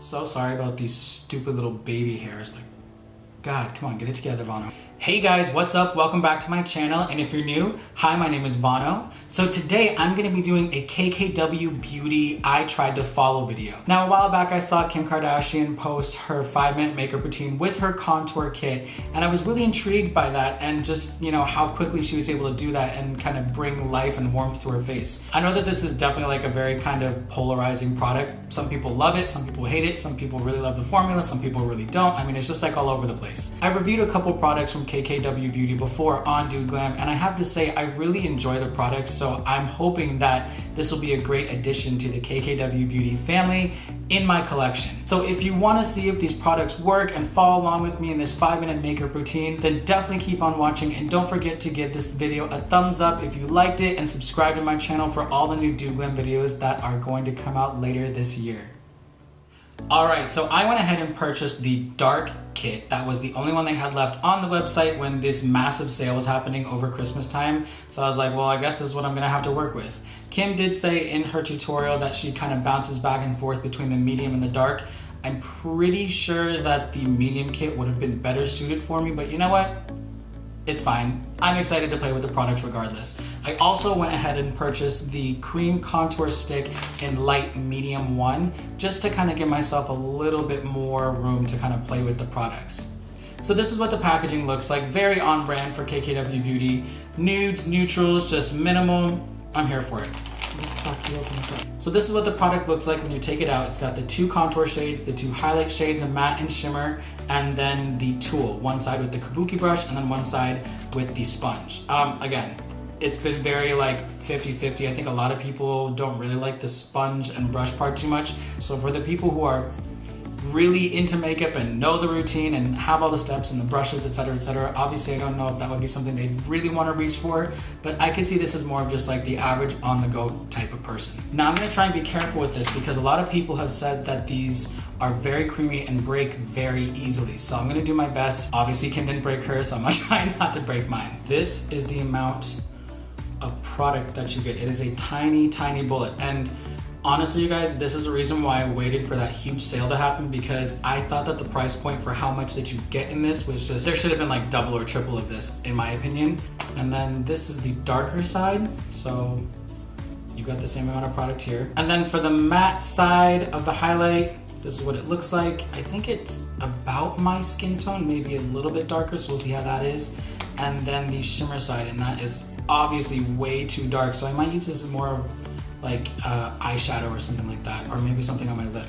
So sorry about these stupid little baby hairs. Like, God, come on, get it together, VANO. Hey guys, what's up? Welcome back to my channel. And if you're new, hi, my name is VANO. So today I'm gonna be doing a KKW Beauty I Tried to Follow video. Now, a while back I saw Kim Kardashian post her 5-minute makeup routine with her contour kit. And I was really intrigued by that and just, you know, how quickly she was able to do that and kind of bring life and warmth to her face. I know that this is definitely like a very kind of polarizing product. Some people love it, some people hate it, some people really love the formula, some people really don't. I mean, it's just like all over the place. I reviewed a couple products from KKW Beauty before on DudeGlam, and I have to say I really enjoy the products, so I'm hoping that this will be a great addition to the KKW Beauty family in my collection. So if you want to see if these products work and follow along with me in this 5-minute makeup routine, then definitely keep on watching, and don't forget to give this video a thumbs up if you liked it, and subscribe to my channel for all the new DudeGlam videos that are going to come out later this year. Alright, so I went ahead and purchased the dark kit. That was the only one they had left on the website when this massive sale was happening over Christmas time. So I was like, well, I guess this is what I'm gonna have to work with. Kim did say in her tutorial that she kind of bounces back and forth between the medium and the dark. I'm pretty sure that the medium kit would have been better suited for me, but you know what? It's fine. I'm excited to play with the product regardless. I also went ahead and purchased the cream contour stick in light medium 1, just to kind of give myself a little bit more room to kind of play with the products. So this is what the packaging looks like. Very on brand for KKW Beauty. Nudes, neutrals, just minimal. I'm here for it. So this is what the product looks like when you take it out. It's got the 2 contour shades, the 2 highlight shades of matte and shimmer, and then the tool. One side with the kabuki brush and then one side with the sponge. Again, it's been very like 50-50. I think a lot of people don't really like the sponge and brush part too much. So for the people who are really into makeup and know the routine and have all the steps and the brushes, etc., obviously I don't know if that would be something they'd really want to reach for, but I could see this as more of just like the average on-the-go type of person. Now I'm going to try and be careful with this because a lot of people have said that these are very creamy and break very easily, so I'm going to do my best. Obviously Kim didn't break hers, so I'm going to try not to break mine. This is the amount of product that you get. It is a tiny bullet, and honestly, you guys, this is the reason why I waited for that huge sale to happen, because I thought that the price point for how much that you get in this was just, there should have been like double or triple of this, in my opinion. And then this is the darker side, so you got the same amount of product here. And then for the matte side of the highlight, this is what it looks like. I think it's about my skin tone, maybe a little bit darker, so we'll see how that is. And then the shimmer side, and that is obviously way too dark, so I might use this as more of like eyeshadow or something like that, or maybe something on my lip.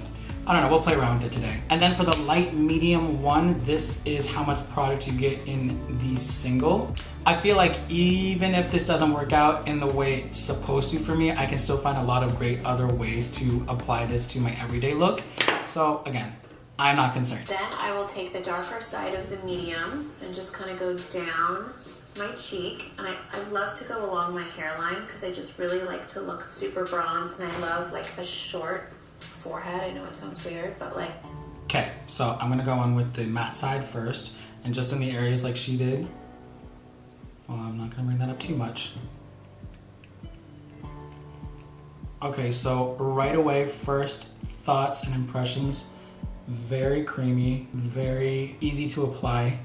I don't know, we'll play around with it today. And then for the light medium 1, this is how much product you get in the single. I feel like even if this doesn't work out in the way it's supposed to for me, I can still find a lot of great other ways to apply this to my everyday look. So again, I'm not concerned. Then I will take the darker side of the medium and just kind of go down my cheek, and I love to go along my hairline because I just really like to look super bronzed, and I love like a short forehead. I know it sounds weird, but like. Okay, so I'm gonna go on with the matte side first, and just in the areas like she did. Well, I'm not gonna bring that up too much. Okay, so right away, first thoughts and impressions, very creamy, very easy to apply.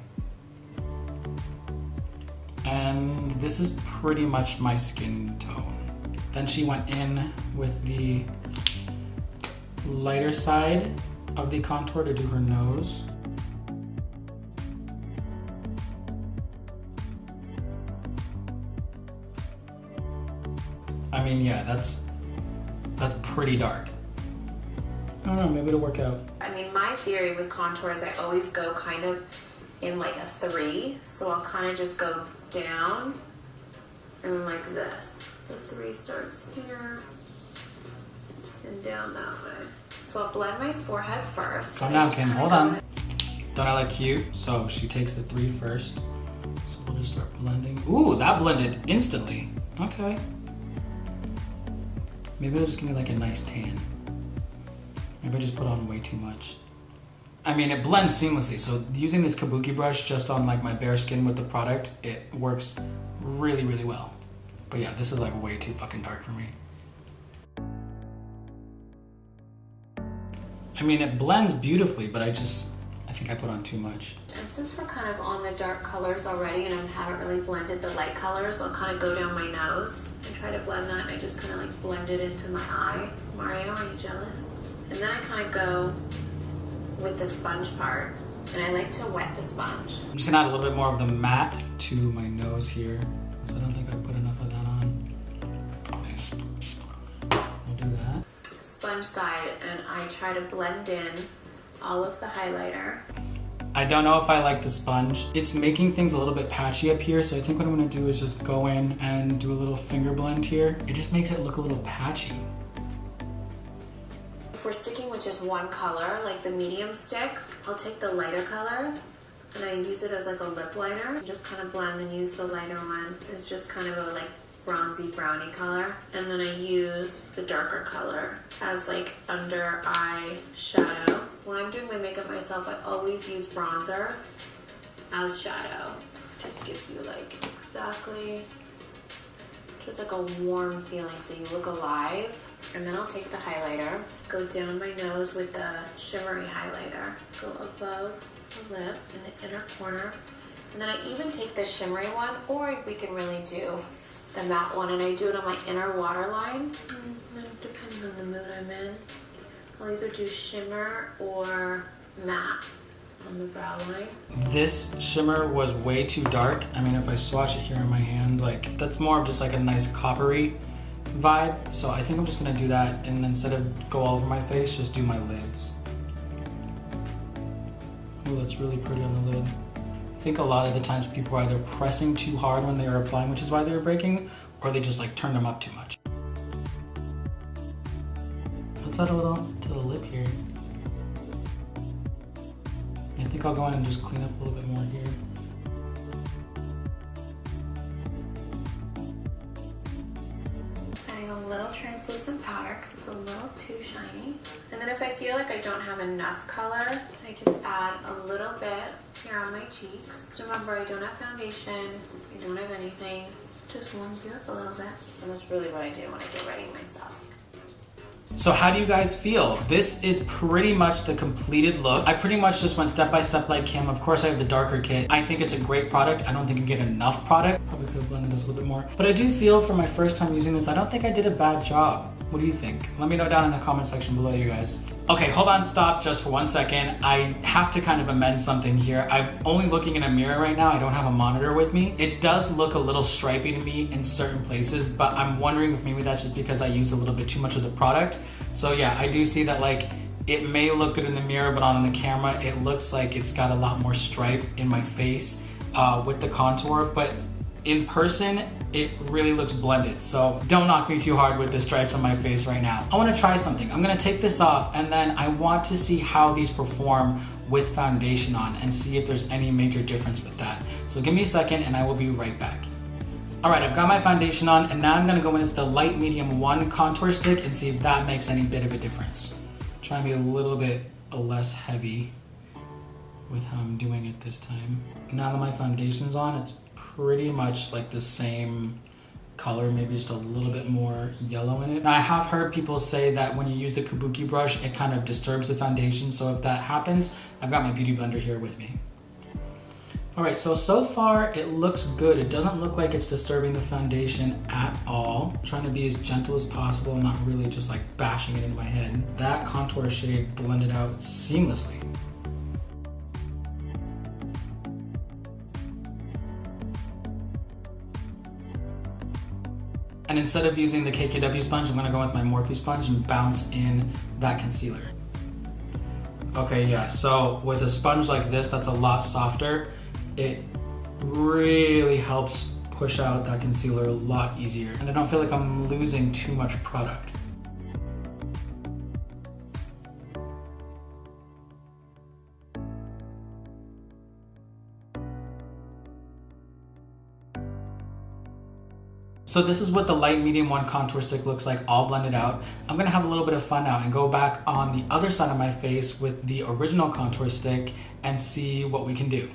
And this is pretty much my skin tone. Then she went in with the lighter side of the contour to do her nose. I mean, yeah, that's pretty dark. I don't know, maybe it'll work out. I mean, my theory with contour is I always go kind of in like a 3, so I'll kind of just go down and like this. The 3 starts here and down that way. So I'll blend my forehead first. Calm down, Kim, hold on. Don't I look cute? So she takes the 3 first. So we'll just start blending. Ooh, that blended instantly. Okay. Maybe it'll just give me like a nice tan. Maybe I just put on way too much. I mean, it blends seamlessly, so using this kabuki brush just on like my bare skin with the product, it works really well. But yeah, this is like way too fucking dark for me. I mean, it blends beautifully, but I think I put on too much. And since we're kind of on the dark colors already and I haven't really blended the light colors, I'll kind of go down my nose and try to blend that, and I just kind of like blend it into my eye. Mario, are you jealous? And then I kind of go with the sponge part, and I like to wet the sponge. I'm just gonna add a little bit more of the matte to my nose here, so I don't think I put enough of that on. Okay. We'll do that. Sponge side, and I try to blend in all of the highlighter. I don't know if I like the sponge. It's making things a little bit patchy up here, so I think what I'm gonna do is just go in and do a little finger blend here. It just makes it look a little patchy. If we're sticking with just one color, like the medium stick, I'll take the lighter color and I use it as like a lip liner. Just kind of blend and use the lighter one. It's just kind of a like bronzy browny color. And then I use the darker color as like under eye shadow. When I'm doing my makeup myself, I always use bronzer as shadow. Just gives you like exactly, just like a warm feeling so you look alive. And then I'll take the highlighter, go down my nose with the shimmery highlighter, go above the lip in the inner corner. And then I even take the shimmery one, or we can really do the matte one, and I do it on my inner waterline. Depending on the mood I'm in, I'll either do shimmer or matte on the brow line. This shimmer was way too dark. I mean, if I swatch it here in my hand, like that's more of just like a nice coppery vibe. So I think I'm just gonna do that, and instead of go all over my face, just do my lids. Oh, that's really pretty on the lid. I think a lot of the times people are either pressing too hard when they are applying, which is why they're breaking, or they just like turned them up too much. Let's add a little to the lip here. I think I'll go in and just clean up a little bit more here. Adding a little translucent powder because it's a little too shiny. And then if I feel like I don't have enough color, I just add a little bit here on my cheeks. So remember, I don't have foundation, I don't have anything. Just warms you up a little bit. And that's really what I do when I get ready myself. So how do you guys feel? This is pretty much the completed look. I pretty much just went step by step like Kim. Of course I have the darker kit. I think it's a great product. I don't think you get enough product. Probably could have blended this a little bit more. But I do feel for my first time using this, I don't think I did a bad job. What do you think? Let me know down in the comment section below, you guys. Okay, hold on, stop just for 1 second. I have to kind of amend something here. I'm only looking in a mirror right now. I don't have a monitor with me. It does look a little stripy to me in certain places, but I'm wondering if maybe that's just because I used a little bit too much of the product. So yeah, I do see that like it may look good in the mirror, but on the camera, it looks like it's got a lot more stripe in my face with the contour. But in person, it really looks blended. So don't knock me too hard with the stripes on my face right now. I wanna try something. I'm gonna take this off, and then I want to see how these perform with foundation on and see if there's any major difference with that. So give me a second and I will be right back. All right, I've got my foundation on, and now I'm gonna go in with the light medium 1 contour stick and see if that makes any bit of a difference. Try and be a little bit less heavy with how I'm doing it this time. Now that my foundation's on, it's pretty much like the same color, maybe just a little bit more yellow in it. Now I have heard people say that when you use the kabuki brush, it kind of disturbs the foundation. So if that happens, I've got my beauty blender here with me. All right, so far it looks good. It doesn't look like it's disturbing the foundation at all. I'm trying to be as gentle as possible and not really just like bashing it into my head. That contour shade blended out seamlessly. And instead of using the KKW sponge, I'm gonna go with my Morphe sponge and bounce in that concealer. Okay, yeah, so with a sponge like this, that's a lot softer. It really helps push out that concealer a lot easier. And I don't feel like I'm losing too much product. So this is what the light medium 1 contour stick looks like all blended out. I'm gonna have a little bit of fun now and go back on the other side of my face with the original contour stick and see what we can do.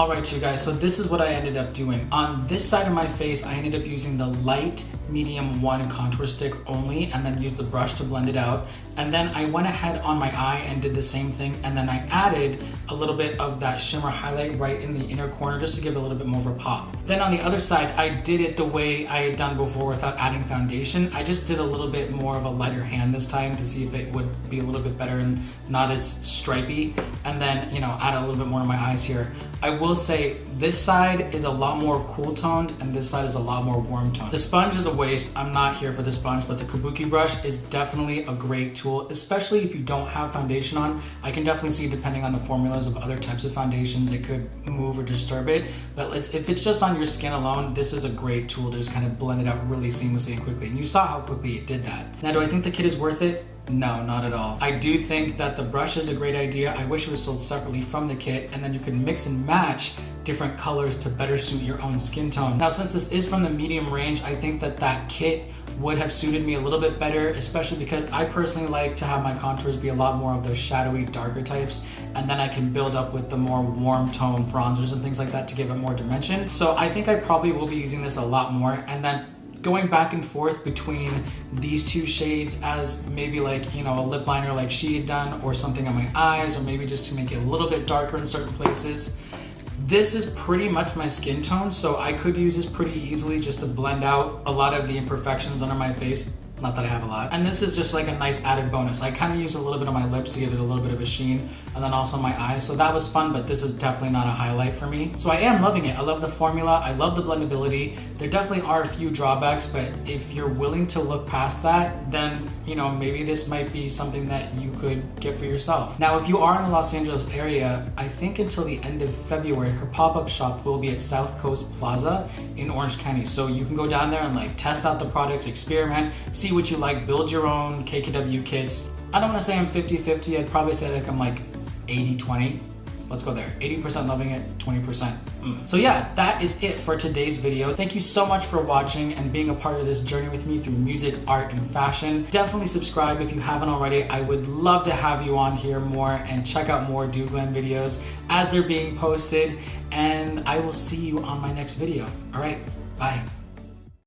Alright you guys, so this is what I ended up doing. On this side of my face, I ended up using the light medium 1 contour stick only, and then used the brush to blend it out. And then I went ahead on my eye and did the same thing, and then I added a little bit of that shimmer highlight right in the inner corner just to give it a little bit more of a pop. Then on the other side, I did it the way I had done before without adding foundation. I just did a little bit more of a lighter hand this time to see if it would be a little bit better and not as stripey, and then, you know, add a little bit more to my eyes here. I will say this side is a lot more cool toned and this side is a lot more warm toned. The sponge is a waste. I'm not here for the sponge, but the kabuki brush is definitely a great tool, especially if you don't have foundation on. I can definitely see, depending on the formulas of other types of foundations, it could move or disturb it. But if it's just on your skin alone, this is a great tool to just kind of blend it out really seamlessly and quickly. And you saw how quickly it did that. Now, do I think the kit is worth it? No, not at all. I do think that the brush is a great idea. I wish it was sold separately from the kit, and then you could mix and match different colors to better suit your own skin tone. Now, since this is from the medium range, I think that that kit would have suited me a little bit better, especially because I personally like to have my contours be a lot more of those shadowy, darker types, and then I can build up with the more warm tone bronzers and things like that to give it more dimension. So I think I probably will be using this a lot more, and then going back and forth between these two shades as maybe like, you know, a lip liner like she had done, or something on my eyes, or maybe just to make it a little bit darker in certain places. This is pretty much my skin tone, so I could use this pretty easily just to blend out a lot of the imperfections under my face. Not that I have a lot. And this is just like a nice added bonus. I kind of used a little bit on my lips to give it a little bit of a sheen, and then also my eyes. So that was fun, but this is definitely not a highlight for me. So I am loving it. I love the formula. I love the blendability. There definitely are a few drawbacks, but if you're willing to look past that, then, you know, maybe this might be something that you could get for yourself. Now, if you are in the Los Angeles area, I think until the end of February, her pop-up shop will be at South Coast Plaza in Orange County. So you can go down there and like test out the products, experiment, see what you like, build your own KKW kits. I don't want to say I'm 50-50, I'd probably say like I'm like 80-20. Let's go there. 80% loving it, 20%. So yeah, that is it for today's video. Thank you so much for watching and being a part of this journey with me through music, art, and fashion. Definitely subscribe if you haven't already. I would love to have you on here more and check out more DudeGlam videos as they're being posted. And I will see you on my next video. All right, bye.